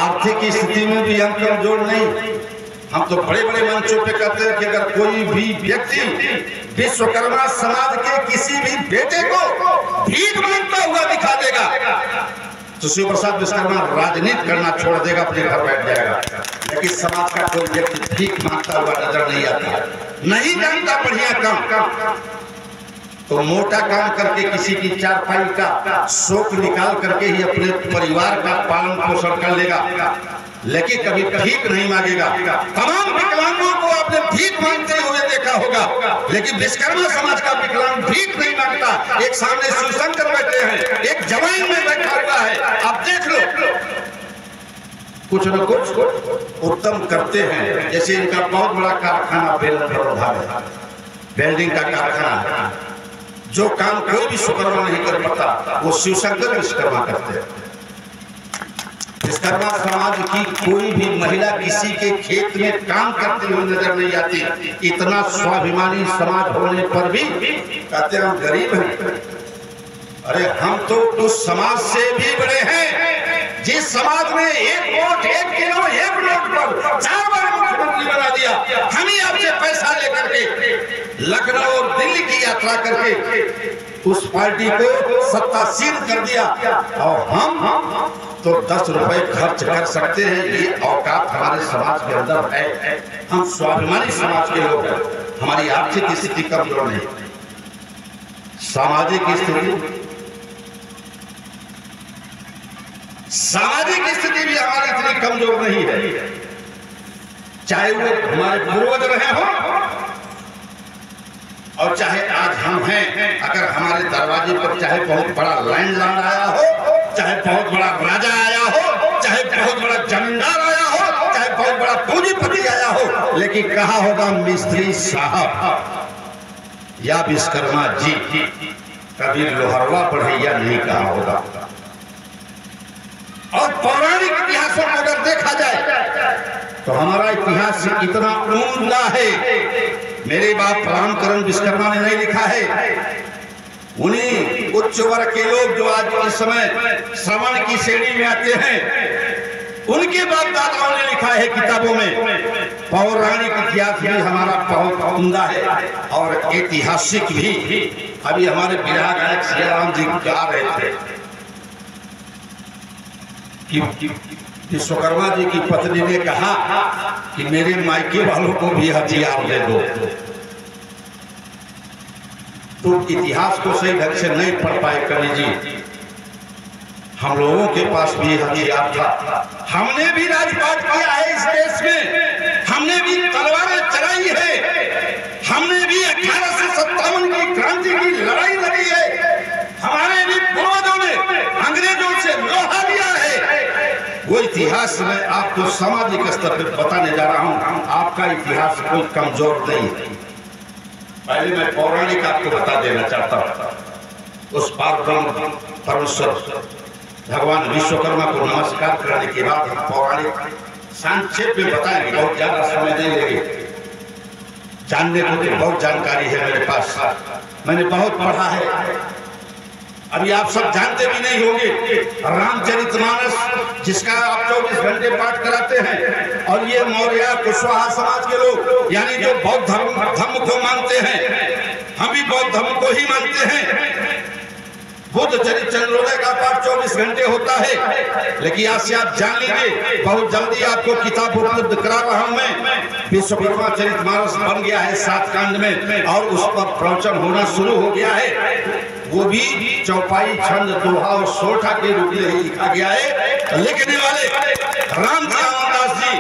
आर्थिक स्थिति में भी हम कमजोर नहीं। हम तो बड़े बड़े मंचों पे कहते हैं कि अगर कोई भी व्यक्ति विश्वकर्मा समाज के किसी भी बेटे को भीख मांगता हुआ दिखा देगा तो शिव प्रसाद विश्वकर्मा राजनीति करना छोड़ देगा, अपने घर बैठ जाएगा। लेकिन समाज का कोई व्यक्ति भीख मांगता हुआ नजर नहीं आता, नहीं जानता बढ़िया काम, तो मोटा काम करके किसी की चारपाई का शौक निकाल करके ही अपने परिवार का पालन पोषण कर लेगा, लेकिन कभी भीख नहीं मांगेगा। तमाम विकलांगों को आपने भीख मांगते हुए देखा होगा, लेकिन विश्वकर्मा समाज का विकलांग भीख नहीं मांगता। एक सामने शिवशंकर बैठे हैं, एक जवान में बैठा हुआ है, आप देख लो, कुछ न कुछ उत्तम करते हैं। जैसे इनका बहुत बड़ा कारखाना वेल्डिंग का कारखाना है, जो काम कोई भी विश्वकर्मा नहीं कर पाता वो शिवशंकर विश्वकर्मा करते हैं। विश्वकर्मा समाज की कोई भी महिला किसी के खेत में काम करती हुई नजर नहीं आती। इतना स्वाभिमानी समाज होने पर भी कहते हैं हम गरीब हैं। अरे हम तो उस समाज से भी बड़े हैं जिस समाज में 1 वोट 1 किलो 1 नोट पर 4 बार मुख्यमंत्री बना दिया। हम ही आपसे पैसा लेकर के लखनऊ और दिल्ली की यात्रा करके उस पार्टी को सत्तासीन कर दिया, और हम तो 10 रुपए खर्च कर सकते हैं। ये औकात हमारे समाज के अंदर है। हम स्वाभिमानी समाज के लोग हैं, हमारी आर्थिक स्थिति कमजोर नहीं, सामाजिक स्थिति भी हमारी इतनी कमजोर नहीं है। चाहे वो हमारे पूर्वज रहे हो और चाहे आज हम हैं, अगर हमारे दरवाजे पर चाहे बहुत बड़ा लैंडलॉर्ड आया हो, चाहे बहुत बड़ा राजा आया हो, चाहे बहुत बड़ा जमींदार आया हो, चाहे बहुत बड़ा पूंजीपति आया हो, लेकिन कहा होगा मिस्त्री साहब या विश्वकर्मा जी, कभी लोहरवा बढ़ैया नहीं कहा होगा। और पौराणिक इतिहासों को अगर देखा जाए तो हमारा इतिहास इतना उम्दा है। मेरे बाप रामकरण विश्वकर्मा ने नहीं लिखा है, उन्हीं उच्च वर्ग के लोग जो आज इस समय श्रवण की श्रेणी में आते हैं, उनके बाप दादाओं ने लिखा है किताबों में। पौराणिक इतिहास भी हमारा बहुत उम्दा है और ऐतिहासिक भी। अभी हमारे बिरहा गायक सियाराम जी गा रहे थे कि विश्वकर्मा जी की पत्नी ने कहा कि मेरे मायके वालों को भी हथियार दे दो। तो इतिहास को सही ढंग से नहीं पढ़ पाए कवि जी, हम लोगों के पास भी हथियार था, हमने भी राजपाट किया है इस देश में, हमने भी तलवारें चलाई है, हमने भी 1857 की क्रांति की लड़ाई लड़ी है, हमारे भी पूर्वजों ने अंग्रेजों से लोहा लिया है। वो इतिहास में आपको सामाजिक स्तर पर बताने जा रहा हूँ, आपका इतिहास कोई कमजोर नहीं है। पहले मैं पौराणिक आपको बता देना चाहता हूँ। उस पारब्रह्म परमेश्वर भगवान विश्वकर्मा को नमस्कार करने के बाद हम पौराणिक संक्षेप में बताएंगे, बहुत ज्यादा समय नहीं लेंगे। जानने को तो बहुत जानकारी है मेरे पास, मैंने बहुत पढ़ा है। अभी आप सब जानते भी नहीं होंगे रामचरितमानस, जिसका आप 24 घंटे पाठ कराते हैं, और ये मौर्य कुशवाहा समाज के लोग, यानी जो बौद्ध धर्म को मानते हैं, हम भी बौद्ध धर्म को ही मानते हैं। बुद्ध चरित चंद्रोदय का पाठ 24 घंटे होता है। लेकिन आज से आप जान लीजिए, बहुत जल्दी आपको किताब उपलब्ध करा रहा हूं मैं। विश्वकर्मा चरितमानस बन गया है 7 कांड में, और उस पर प्रवचन होना शुरू हो गया है। वो भी चौपाई, छंद, दोहा और सोठा के रूप में लिखा गया है। लिखने वाले राम दास जी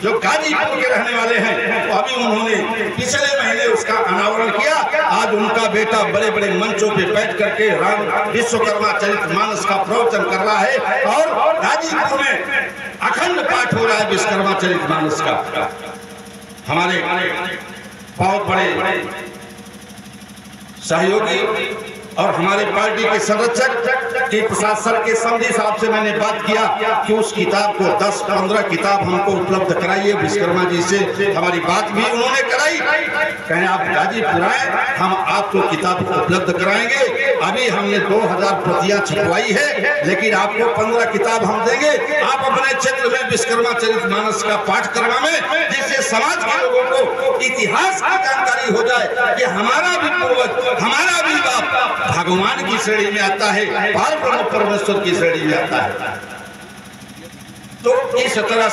जो गाजीपुर के रहने वाले हैं, तो अभी उन्होंने पिछले महीने उसका अनावरण किया। आज उनका बेटा बड़े बड़े मंचों पे बैठ करके राम विश्वकर्मा चरितमानस का प्रवचन कर रहा है, और गाजीपुर में अखंड पाठ हो रहा है विश्वकर्मा चरितमानस का। हमारे बहुत बड़े सहयोगी और हमारे पार्टी के संरक्षक के प्रसाद सर के समझी साहब से मैंने बात किया कि उस किताब को 10-15 किताब हमको उपलब्ध कराइए। विश्वकर्मा जी से हमारी बात भी उन्होंने कराई, कहें आप गाजीपुर आए, हम आपको किताब उपलब्ध कराएंगे। अभी हमने 2000 प्रतियां छपवाई है, लेकिन आपको 15 किताब हम देंगे। आप अपने क्षेत्र में विश्वकर्मा चरितमानस का पाठ करवाएं, जिससे समाज के लोगों को इतिहास की जानकारी हो जाए कि हमारा भी पूर्वज, हमारा भी बाप भगवान की श्रेणी में आता है, पार ब्रह्म परमेश्वर की श्रेणी में आता है। तो इस तरह